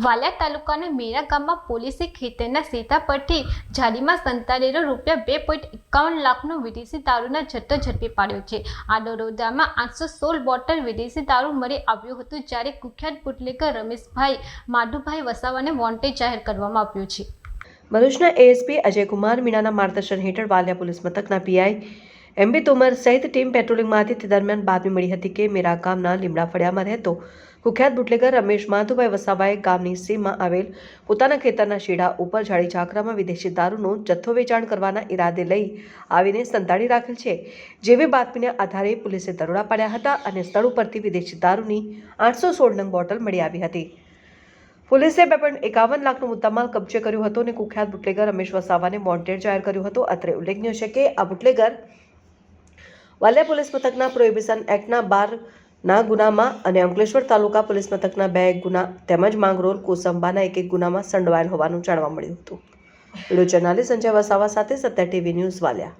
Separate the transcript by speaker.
Speaker 1: વાલિયા તાલુકાના મેરા ગામમાં પોલીસે ખેતરના સેતા પરથી જારીમાં સંતાડેલો ₹2.51 લાખનો વિદેશી દારૂના જથ્થો ઝડપી પાડ્યો છે। આ દરોડામાં 816 બોટલ વિદેશી દારૂ મળી આવ્યો હતો, જ્યારે કુખ્યાત બુટલેગર રમેશભાઈ માધુભાઈ વસાવાને વોન્ટેડ જાહેર કરવામાં આવ્યો છે।
Speaker 2: ભરૂચના એએસપી અજયકુમાર મીણાના માર્ગદર્શન હેઠળ વાલિયા પોલીસ મથકના પીઆઈ એમબી તોમર સહિત ટીમ પેટ્રોલિંગમાં હતી। તે દરમિયાન બાતમી મળી હતી કે મેરા ગામના લીમડા ફળિયામાં રહેતો કુખ્યાત બુટલેગર રમેશ માધુભાઈ વસાવાએ ગામની સીમમાં આવેલ પોતાના ખેતરના શેઢા ઉપર જાડી ઝાકરામાં વિદેશી દારૂનો જથ્થો વેચાણ કરવાના ઈરાદે લઈ આવીને સંતાડી રાખેલ છે। જેવી બાતમીના આધારે પોલીસે દરોડા પાડ્યા હતા અને સ્થળ ઉપરથી વિદેશી દારૂની 816 નંગ બોટલ મળી આવી હતી। પોલીસે 2.51 લાખનો મુદ્દામાલ કબજે કર્યો હતો અને કુખ્યાત બુટલેગર રમેશ વસાવાને વોન્ટેડ જાહેર કર્યો હતો। અત્રે ઉલ્લેખનીય છે કે આ બુટલેગર વાલિયા પોલીસ મથકના પ્રોહિબિશન એક્ટના 12ના ગુનામાં અને અંકલેશ્વર તાલુકા પોલીસ મથકના 2 ગુના તેમજ માંગરોળ કોસંબાના 1 ગુનામાં સંડોવાયેલ હોવાનું જાણવા મળ્યું હતું। વિડીયો જર્નાલિસ્ટ સંજય વસાવા સાથે સત્ય ટીવી ન્યૂઝ વાલિયા।